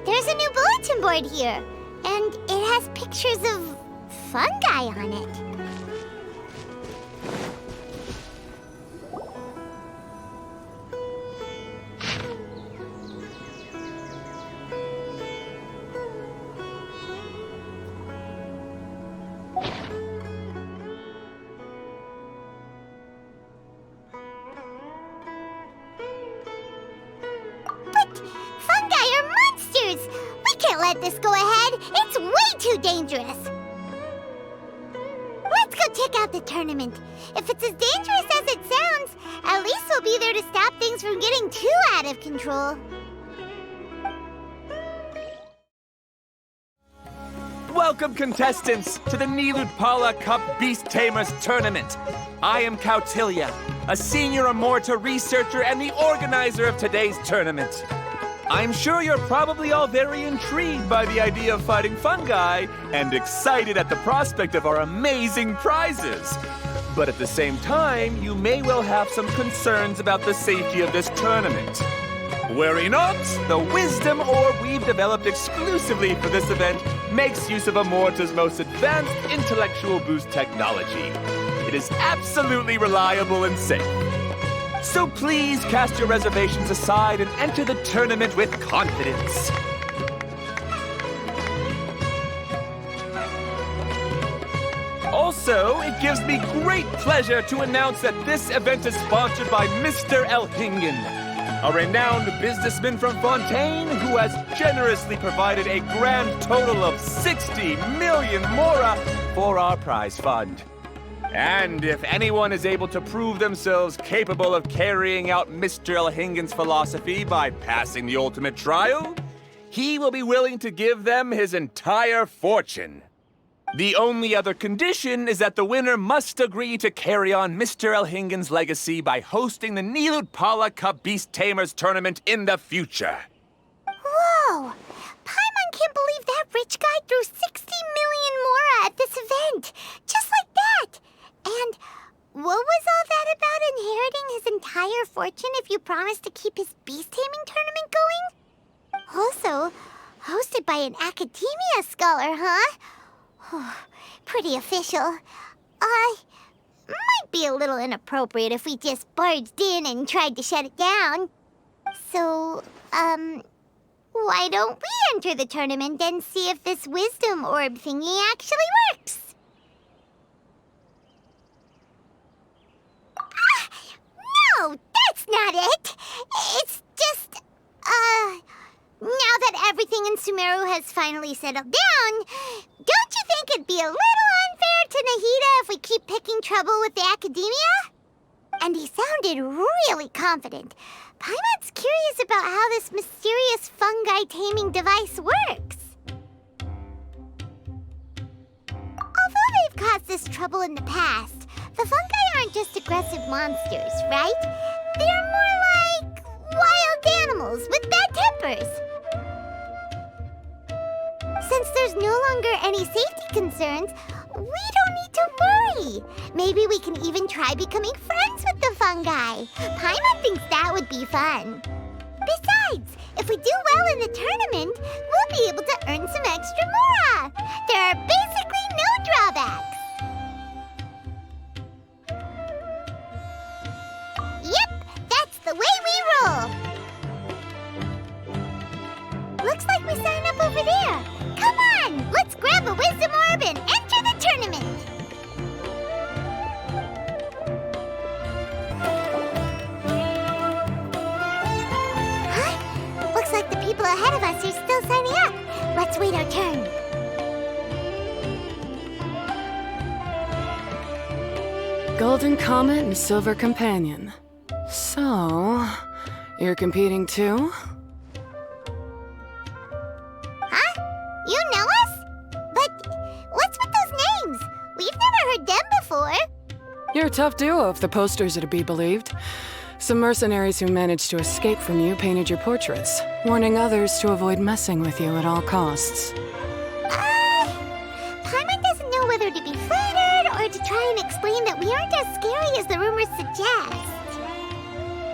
There's a new bulletin board here, and it has pictures of fungi on it. Let this go ahead. It's way too dangerous. Let's go check out the tournament. If it's as dangerous as it sounds, at least we'll be there to stop things from getting too out of control. Welcome, contestants, to the Niludpala Cup Beast Tamers Tournament. I am Cautilia, a senior Amorta researcher and the organizer of today's tournament. I'm sure you're probably all very intrigued by the idea of fighting fungi and excited at the prospect of our amazing prizes. But at the same time, you may well have some concerns about the safety of this tournament. Worry not, the Wisdom Orb we've developed exclusively for this event makes use of Amorta's most advanced intellectual boost technology. It is absolutely reliable and safe. So please cast your reservations aside and enter the tournament with confidence. Also, it gives me great pleasure to announce that this event is sponsored by Mr. Elhingen, a renowned businessman from Fontaine who has generously provided a grand total of 60 million mora for our prize fund. And if anyone is able to prove themselves capable of carrying out Mr. Elhingen's philosophy by passing the ultimate trial, he will be willing to give them his entire fortune. The only other condition is that the winner must agree to carry on Mr. Elhingen's legacy by hosting the Niludpala Cup Beast Tamers Tournament in the future. Whoa! Paimon can't believe that rich guy threw 60 million mora at this event! Just like that! And what was all that about inheriting his entire fortune if you promised to keep his beast taming tournament going? Also, hosted by an academia scholar, huh? Pretty official. Might be a little inappropriate if we just barged in and tried to shut it down. So, why don't we enter the tournament and see if this wisdom orb thingy actually works? No, that's not it. It's just, now that everything in Sumeru has finally settled down, don't you think it'd be a little unfair to Nahida if we keep picking trouble with the academia? And he sounded really confident. Paimon's curious about how this mysterious fungi taming device works. Although they've caused this trouble in the past, the fungi aren't just aggressive monsters, right? They're more like wild animals with bad tempers. Since there's no longer any safety concerns, we don't need to worry. Maybe we can even try becoming friends with the fungi. Paimon thinks that would be fun. Besides, if we do well in the tournament, we'll be able to earn some extra mora. There are basically no drawbacks. Yep, that's the way we roll. Looks like we sign up over there. Come on, let's grab a wisdom orb and enter the tournament. Huh? Looks like the people ahead of us are still signing up. Let's wait our turn. Golden Comet and Silver Companion. So, you're competing too? Huh? You know us? But what's with those names? We've never heard them before. You're a tough duo if the posters are to be believed. Some mercenaries who managed to escape from you painted your portraits, warning others to avoid messing with you at all costs. Paimon doesn't know whether to be flattered or to try and explain that we aren't as scary as the rumors suggest.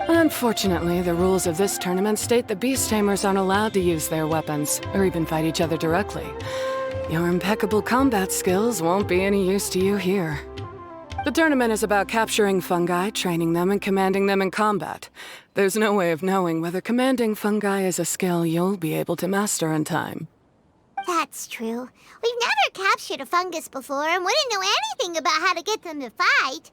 Unfortunately, the rules of this tournament state that beast tamers aren't allowed to use their weapons, or even fight each other directly. Your impeccable combat skills won't be any use to you here. The tournament is about capturing fungi, training them, and commanding them in combat. There's no way of knowing whether commanding fungi is a skill you'll be able to master in time. That's true. We've never captured a fungus before and wouldn't know anything about how to get them to fight.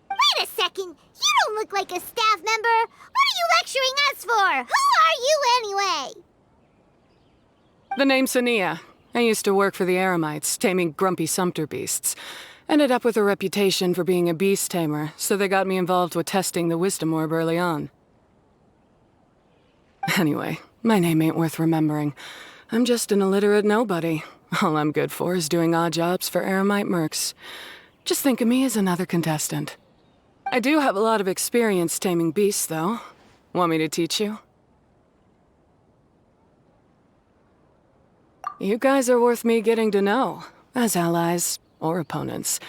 Wait a second! You don't look like a staff member! What are you lecturing us for? Who are you anyway? The name's Sania. I used to work for the Eremites, taming grumpy sumpter beasts. Ended up with a reputation for being a beast tamer, so they got me involved with testing the wisdom orb early on. Anyway, my name ain't worth remembering. I'm just an illiterate nobody. All I'm good for is doing odd jobs for Eremite mercs. Just think of me as another contestant. I do have a lot of experience taming beasts, though. Want me to teach you? You guys are worth me getting to know, as allies or opponents.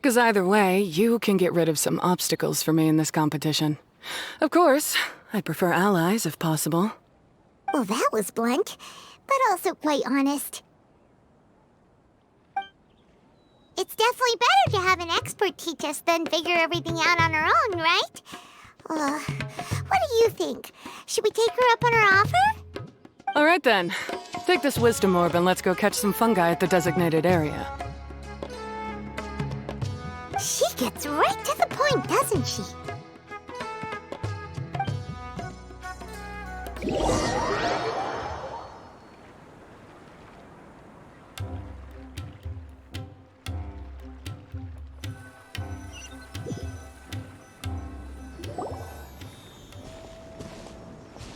'Cause either way, you can get rid of some obstacles for me in this competition. Of course, I'd prefer allies if possible. Well, that was blunt, but also quite honest. It's definitely better to have an expert teach us than figure everything out on our own, right? What do you think? Should we take her up on her offer? All right then. Take this wisdom orb and let's go catch some fungi at the designated area. She gets right to the point, doesn't she?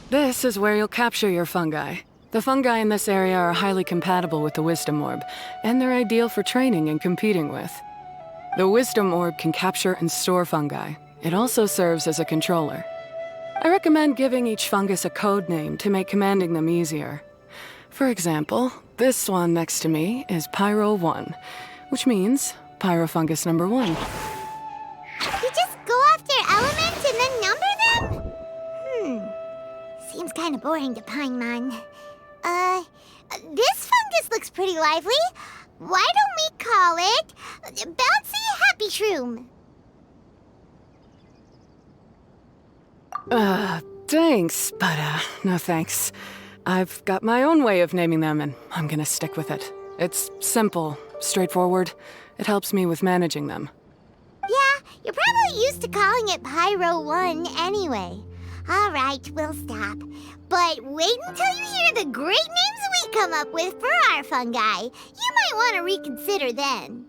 This is where you'll capture your fungi. The fungi in this area are highly compatible with the wisdom orb, and they're ideal for training and competing with. The wisdom orb can capture and store fungi. It also serves as a controller. I recommend giving each fungus a code name to make commanding them easier. For example, this one next to me is Pyro 1, which means Pyrofungus number 1. You just go after elements and then number them? Seems kind of boring to Paimon. This fungus looks pretty lively. Why don't we call it Bouncy Happy Shroom? Thanks, but no thanks. I've got my own way of naming them, and I'm gonna stick with it. It's simple, straightforward. It helps me with managing them. Yeah, you're probably used to calling it Pyro 1 anyway. All right, we'll stop. But wait until you hear the great names we come up with for our fungi. You might want to reconsider then.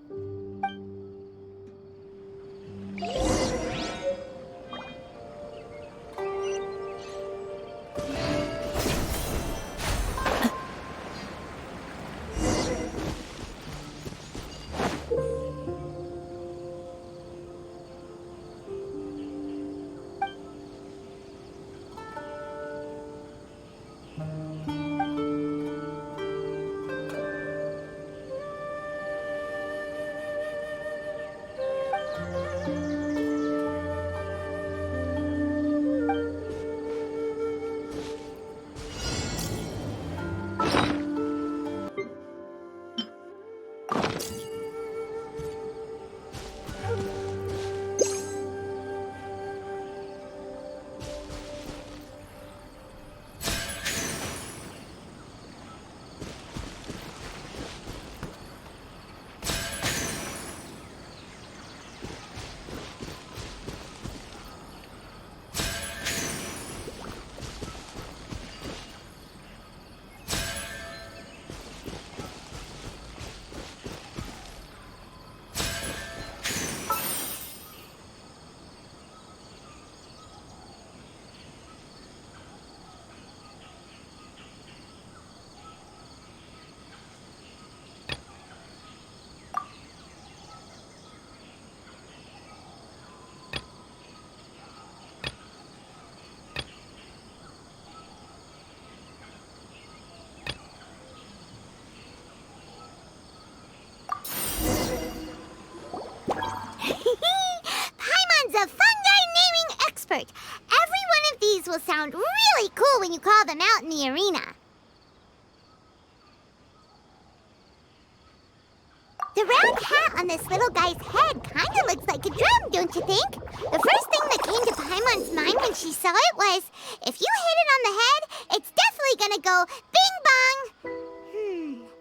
these will sound really cool when you call them out in the arena. The round hat on this little guy's head kind of looks like a drum, don't you think? The first thing that came to Paimon's mind when she saw it was, if you hit it on the head, it's definitely gonna go bing bong.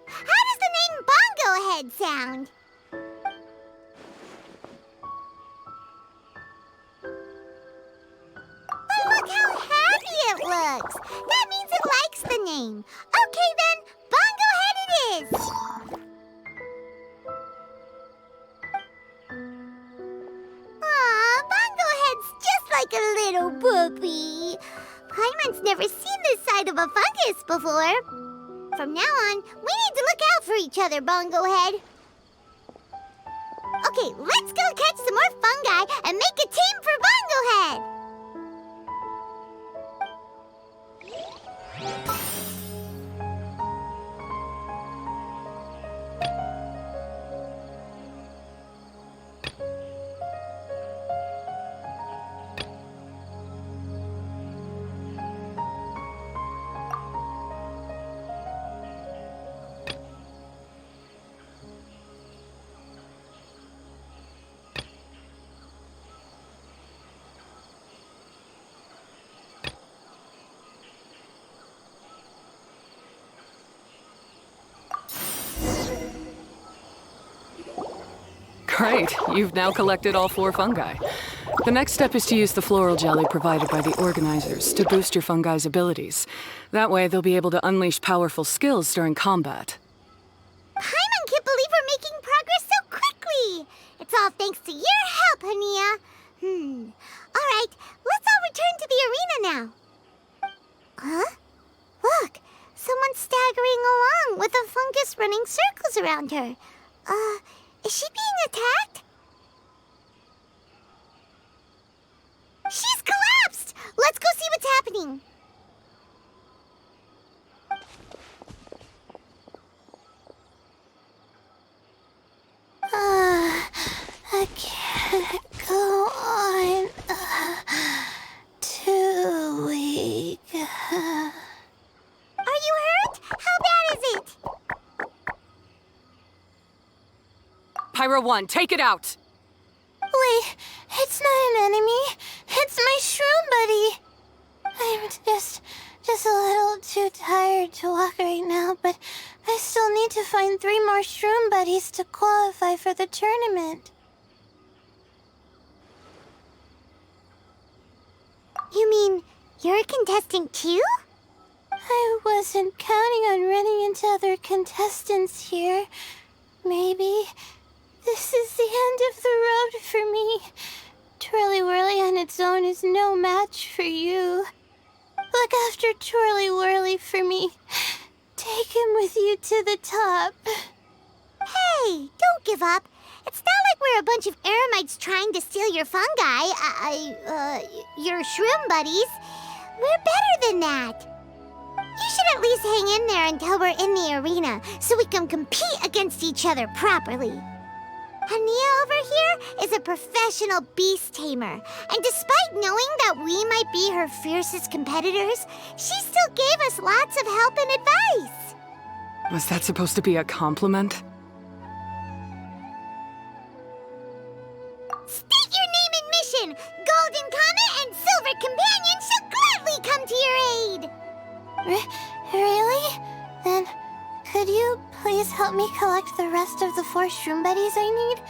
How does the name Bongo Head sound? Oh, look how happy it looks. That means it likes the name. Okay then, Bongo Head it is. Aw, Bongo Head's just like a little puppy. Paimon's never seen this side of a fungus before. From now on, we need to look out for each other, Bongo Head. Okay, let's go catch some more fungi and make a team for Bongo Head. Great, you've now collected all 4 fungi. The next step is to use the floral jelly provided by the organizers to boost your fungi's abilities. That way, they'll be able to unleash powerful skills during combat. Paimon can't believe we're making progress so quickly. It's all thanks to your help, Hania. All right, let's all return to the arena now. Huh? Look, someone's staggering along with a fungus running circles around her. Is she being attacked? She's collapsed! Let's go see what's happening. I can't go on. Too weak. Are you hurt? How bad is it? Pyro 1, take it out! Wait, it's not an enemy. It's my shroom buddy. I'm just a little too tired to walk right now, but I still need to find 3 more shroom buddies to qualify for the tournament. You mean you're a contestant too? I wasn't counting on running into other contestants here. Maybe this is the end of the road for me. Twirly Whirly on its own is no match for you. Look after Twirly Whirly for me. Take him with you to the top. Hey, don't give up. It's not like we're a bunch of eremites trying to steal your fungi. Your shroom buddies. We're better than that. You should at least hang in there until we're in the arena, so we can compete against each other properly. Hania over here is a professional beast tamer, and despite knowing that we might be her fiercest competitors, she still gave us lots of help and advice. Was that supposed to be a compliment? State your name and mission! Golden Comet and Silver Companion shall gladly come to your aid! Really? Then, could you please help me collect the rest of the 4 shroom buddies I need?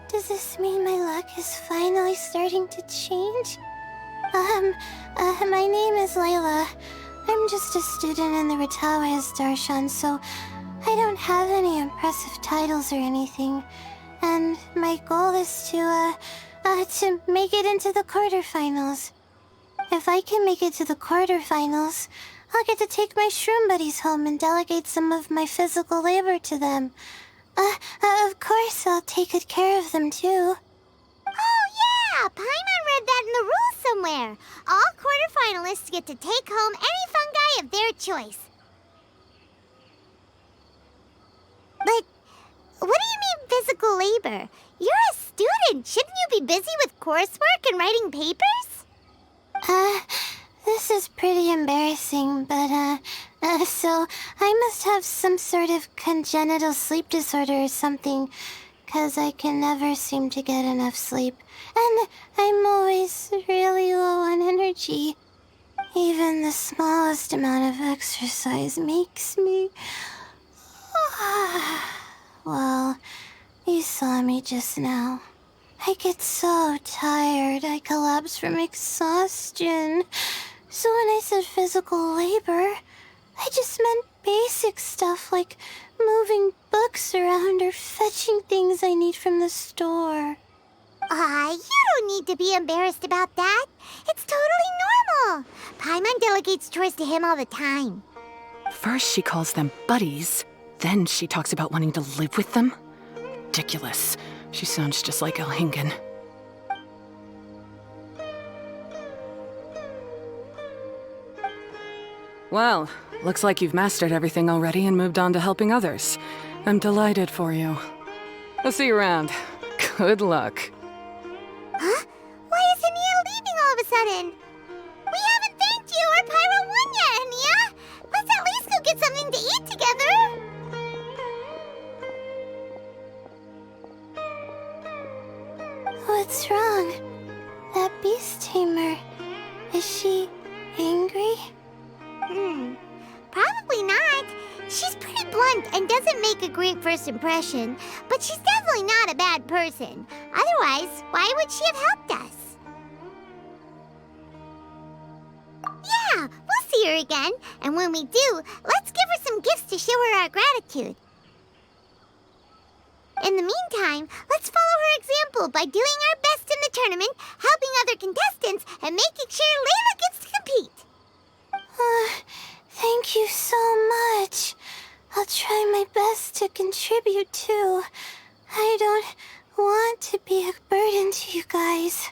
Does this mean my luck is finally starting to change? My name is Layla. I'm just a student in the Ratawa's Darshan, so I don't have any impressive titles or anything. And my goal is to make it into the quarterfinals. If I can make it to the quarterfinals, I'll get to take my shroom buddies home and delegate some of my physical labor to them. Of course, I'll take good care of them, too. Oh, yeah! Paimon read that in the rules somewhere. All quarterfinalists get to take home any fungi of their choice. But what do you mean physical labor? You're a student. Shouldn't you be busy with coursework and writing papers? pretty embarrassing, but, so I must have some sort of congenital sleep disorder or something, 'cause I can never seem to get enough sleep, and I'm always really low on energy. Even the smallest amount of exercise makes me... Well, you saw me just now. I get so tired, I collapse from exhaustion. So when I said physical labor, I just meant basic stuff like moving books around or fetching things I need from the store. You don't need to be embarrassed about that. It's totally normal. Paimon delegates chores to him all the time. First she calls them buddies, then she talks about wanting to live with them. Ridiculous. She sounds just like Elhingen. Well, looks like you've mastered everything already and moved on to helping others. I'm delighted for you. I'll see you around. Good luck. Huh? Why is Ania leaving all of a sudden? We haven't thanked you or Pyro 1 yet, Ania! Let's at least go get something to eat together! What's wrong? That beast tamer... Is she... angry? Probably not. She's pretty blunt and doesn't make a great first impression, but she's definitely not a bad person. Otherwise, why would she have helped us? Yeah, we'll see her again, and when we do, let's give her some gifts to show her our gratitude. In the meantime, let's follow her example by doing our best in the tournament, helping other contestants, and making sure Layla gets to compete. Thank you so much. I'll try my best to contribute too. I don't want to be a burden to you guys.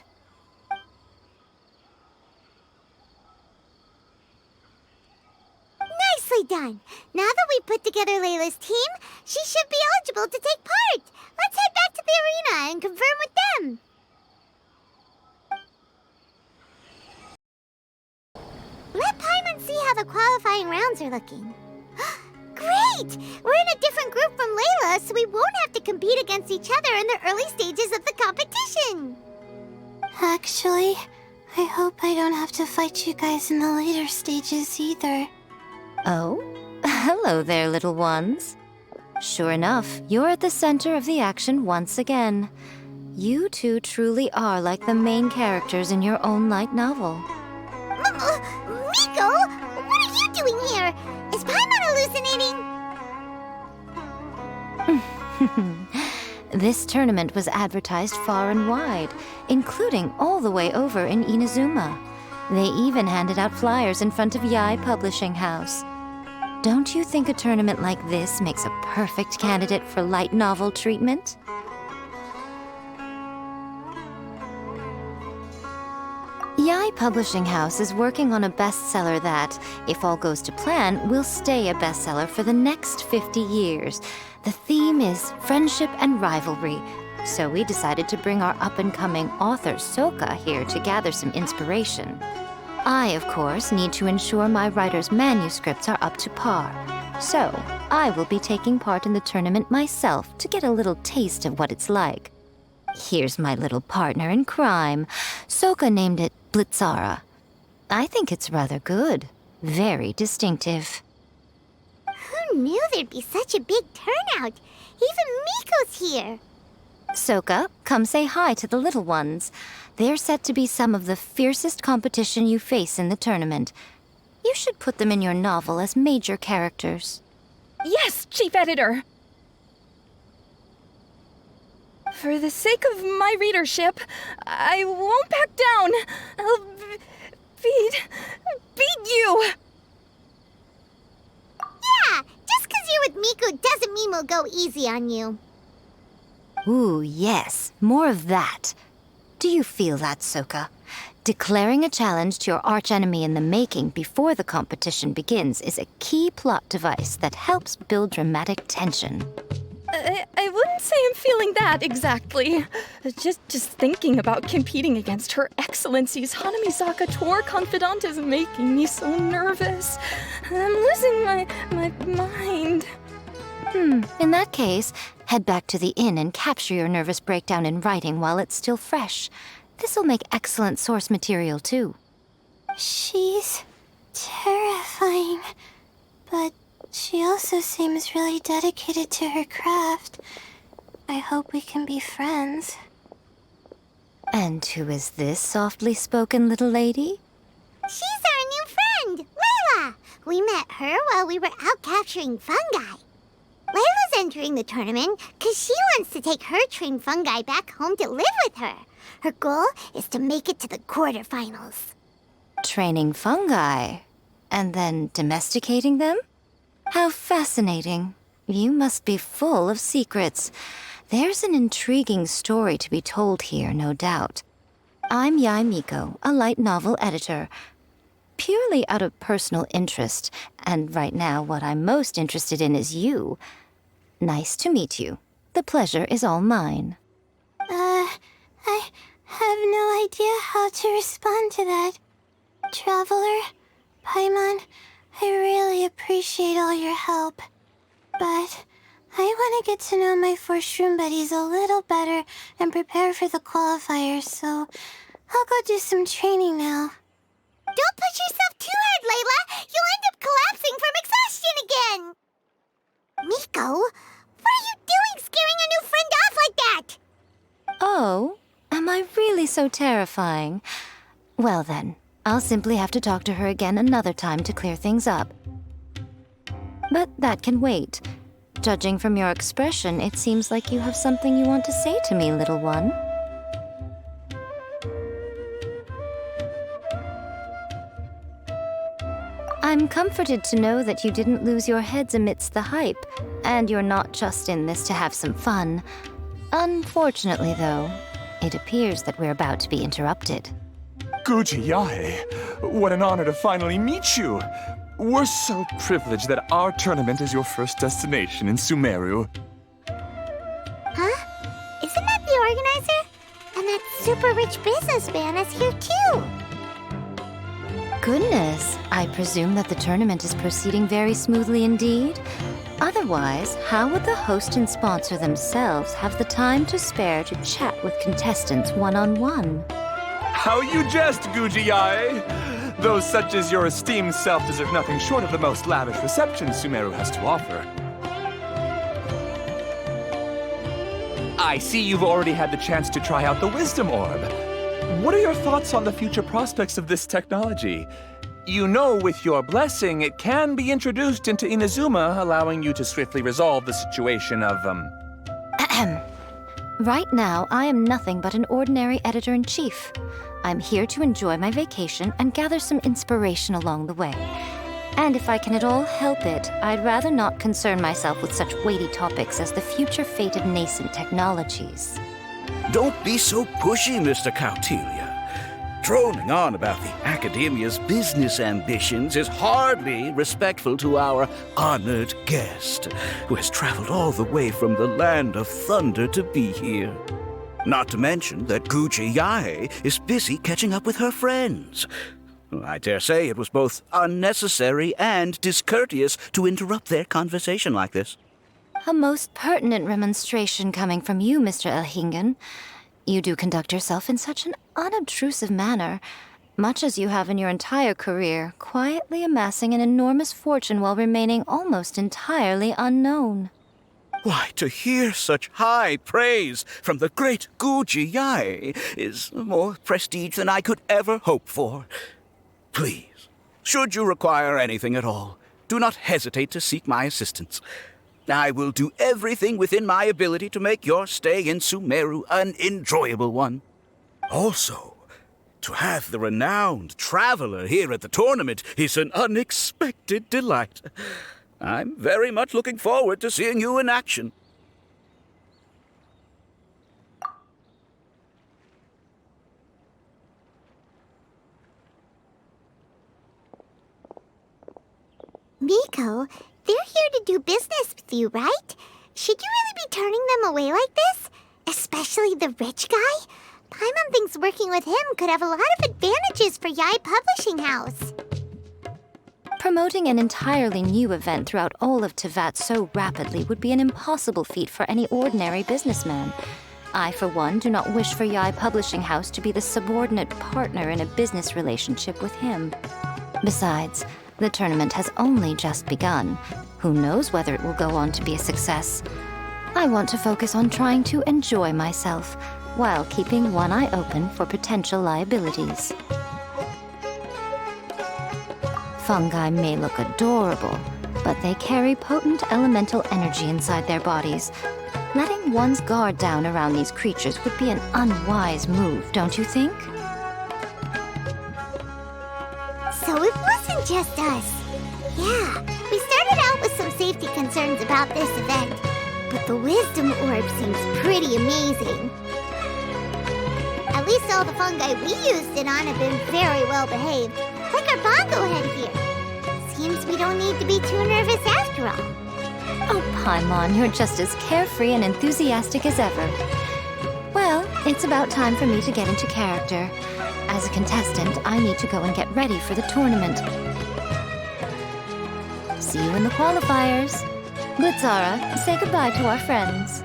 Nicely done. Now that we put together Layla's team, she should be eligible to take part. Let's head back to the arena and confirm with them. Let Paimon see how the qualifying rounds are looking. Great! We're in a different group from Layla, so we won't have to compete against each other in the early stages of the competition. Actually, I hope I don't have to fight you guys in the later stages either. Oh, hello there, little ones. Sure enough, you're at the center of the action once again. You two truly are like the main characters in your own light novel. Miko, what are you doing here? Is Paimon hallucinating? This tournament was advertised far and wide, including all the way over in Inazuma. They even handed out flyers in front of Yai Publishing House. Don't you think a tournament like this makes a perfect candidate for light novel treatment? Yai Publishing House is working on a bestseller that, if all goes to plan, will stay a bestseller for the next 50 years. The theme is friendship and rivalry, so we decided to bring our up-and-coming author Soka here to gather some inspiration. I, of course, need to ensure my writer's manuscripts are up to par. So, I will be taking part in the tournament myself to get a little taste of what it's like. Here's my little partner in crime. Soka named it Blitzara. I think it's rather good. Very distinctive. Who knew there'd be such a big turnout? Even Miko's here. Soka, come say hi to the little ones. They're set to be some of the fiercest competition you face in the tournament. You should put them in your novel as major characters. Yes, Chief Editor! For the sake of my readership, I won't back down. I'll beat you! Yeah, just 'cause you're with Miko doesn't mean we'll go easy on you. Ooh, yes, more of that. Do you feel that, Soka? Declaring a challenge to your archenemy in the making before the competition begins is a key plot device that helps build dramatic tension. I wouldn't say I'm feeling that exactly. Just thinking about competing against Her Excellency's Hanamisaka tour confidant is making me so nervous. I'm losing my mind. In that case, head back to the inn and capture your nervous breakdown in writing while it's still fresh. This'll make excellent source material, too. She's terrifying, but she also seems really dedicated to her craft. I hope we can be friends. And who is this softly spoken little lady? She's our new friend, Layla. We met her while we were out capturing fungi. Layla's entering the tournament because she wants to take her trained fungi back home to live with her. Her goal is to make it to the quarterfinals. Training fungi, and then domesticating them? How fascinating. You must be full of secrets. There's an intriguing story to be told here, no doubt. I'm Yai Miko, a light novel editor. Purely out of personal interest, and right now what I'm most interested in is you. Nice to meet you. The pleasure is all mine. I have no idea how to respond to that. Traveler, Paimon, I really appreciate all your help. But I want to get to know my 4 shroom buddies a little better and prepare for the qualifiers, so I'll go do some training now. Don't push yourself too hard, Layla! You'll end up collapsing from exhaustion again! Miko, what are you doing scaring a new friend off like that? Oh, am I really so terrifying? Well then, I'll simply have to talk to her again another time to clear things up. But that can wait. Judging from your expression, it seems like you have something you want to say to me, little one. I'm comforted to know that you didn't lose your heads amidst the hype, and you're not just in this to have some fun. Unfortunately, though, it appears that we're about to be interrupted. Guji Yae, what an honor to finally meet you. We're so privileged that our tournament is your first destination in Sumeru. Huh? Isn't that the organizer? And that super rich businessman is here too. Goodness, I presume that the tournament is proceeding very smoothly indeed. Otherwise, how would the host and sponsor themselves have the time to spare to chat with contestants one-on-one? How you jest, Guji Yae! Those such as your esteemed self deserve nothing short of the most lavish reception Sumeru has to offer. I see you've already had the chance to try out the Wisdom Orb. What are your thoughts on the future prospects of this technology? You know, with your blessing, it can be introduced into Inazuma, allowing you to swiftly resolve the situation of, Right now, I am nothing but an ordinary editor-in-chief. I'm here to enjoy my vacation and gather some inspiration along the way. And if I can at all help it, I'd rather not concern myself with such weighty topics as the future fate of nascent technologies. Don't be so pushy, Mr. Kautelia. Droning on about the Academia's business ambitions is hardly respectful to our honored guest, who has traveled all the way from the land of thunder to be here. Not to mention that Guji Yae is busy catching up with her friends. I dare say it was both unnecessary and discourteous to interrupt their conversation like this. A most pertinent remonstration coming from you, Mr. Elhingen. You do conduct yourself in such an unobtrusive manner, much as you have in your entire career, quietly amassing an enormous fortune while remaining almost entirely unknown. Why, to hear such high praise from the great Guji Yae is more prestige than I could ever hope for. Please, should you require anything at all, do not hesitate to seek my assistance. I will do everything within my ability to make your stay in Sumeru an enjoyable one. Also, to have the renowned traveler here at the tournament is an unexpected delight. I'm very much looking forward to seeing you in action. Miko, they're here to do business with you, right? Should you really be turning them away like this? Especially the rich guy? Paimon thinks working with him could have a lot of advantages for Yai Publishing House. Promoting an entirely new event throughout all of Tevat so rapidly would be an impossible feat for any ordinary businessman. I, for one, do not wish for Yai Publishing House to be the subordinate partner in a business relationship with him. Besides, the tournament has only just begun. Who knows whether it will go on to be a success? I want to focus on trying to enjoy myself, while keeping one eye open for potential liabilities. Fungi may look adorable, but they carry potent elemental energy inside their bodies. Letting one's guard down around these creatures would be an unwise move, don't you think? So it wasn't just us. Yeah, we started out with some safety concerns about this event, but the Wisdom Orb seems pretty amazing. At least all the fungi we used it on have been very well behaved, like our bongo head here. Seems we don't need to be too nervous after all. Oh, Paimon, you're just as carefree and enthusiastic as ever. Well, it's about time for me to get into character. As a contestant, I need to go and get ready for the tournament. See you in the qualifiers. Blitzara, say goodbye to our friends.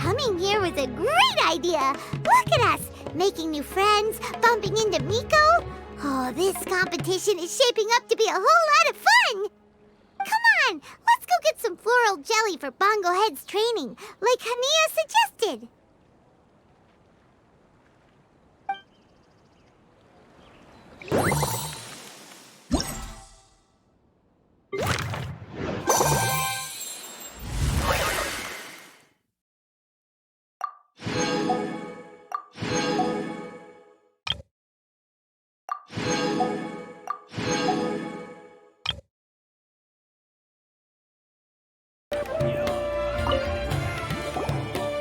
Coming here was a great idea. Look at us, making new friends, bumping into Miko. Oh, this competition is shaping up to be a whole lot of fun. Come on, let's go get some floral jelly for Bongo Head's training, like Hania suggested.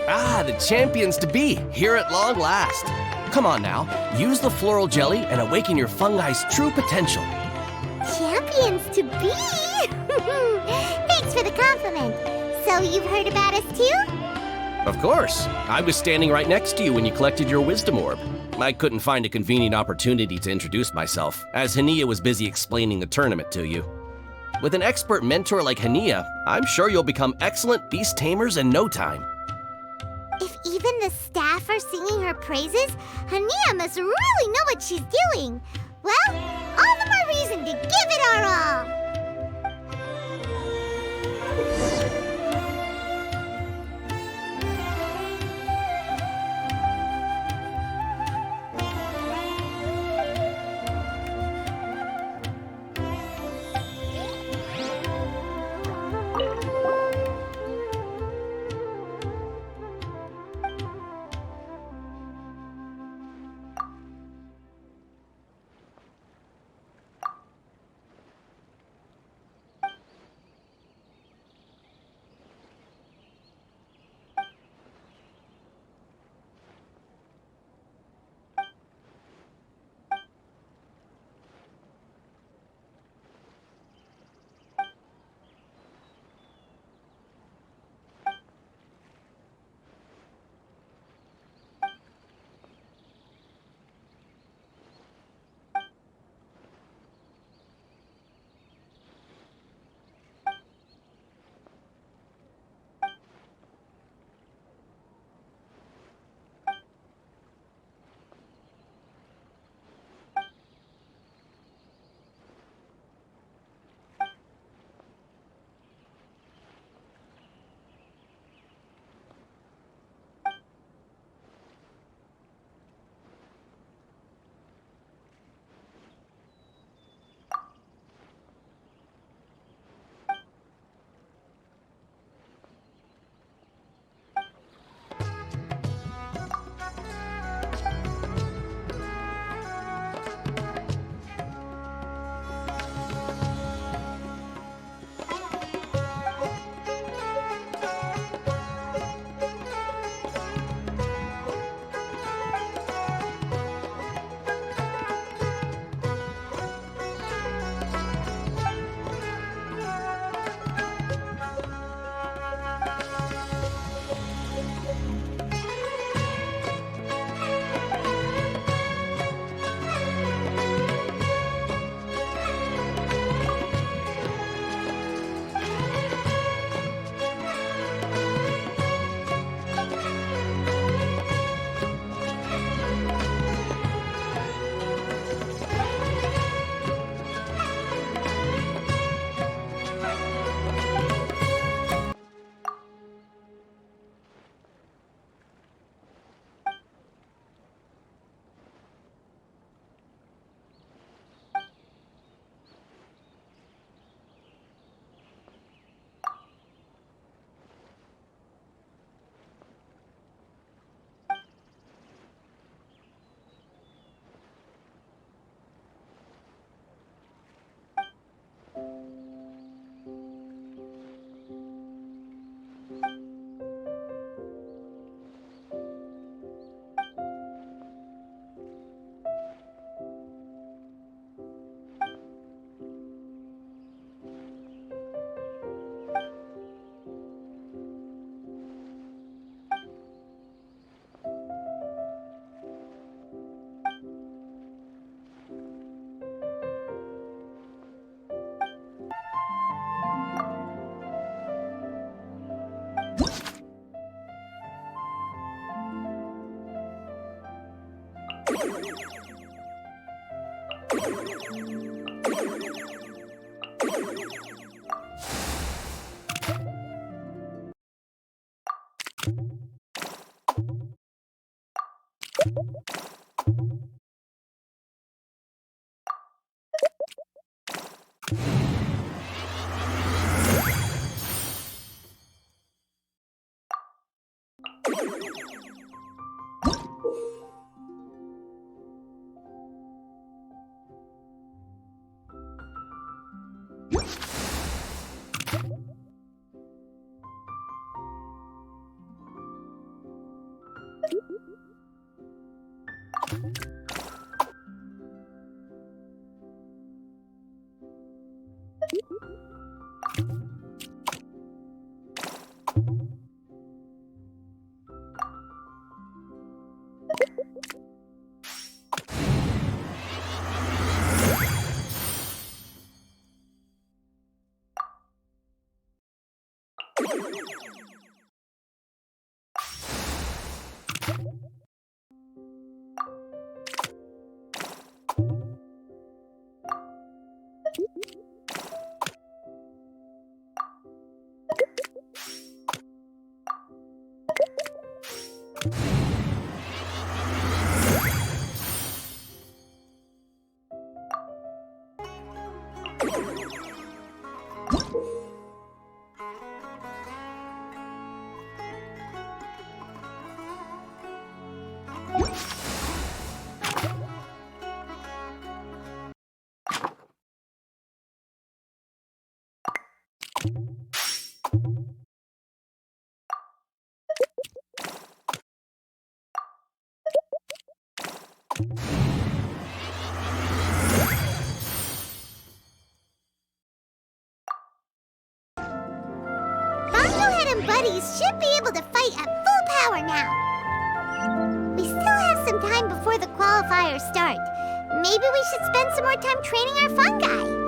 Ah, the champions to be, here at long last. Come on now, use the floral jelly and awaken your fungi's true potential. Champions to be? Thanks for the compliment. So you've heard about us too? Of course, I was standing right next to you when you collected your wisdom orb. I couldn't find a convenient opportunity to introduce myself, as Hania was busy explaining the tournament to you. With an expert mentor like Hania, I'm sure you'll become excellent beast tamers in no time. If even the staff are singing her praises, Hania must really know what she's doing. Well, all the more reason to give it our all. Bongohead and Buddies should be able to fight at full power now. We still have some time before the qualifiers start. Maybe we should spend some more time training our fungi.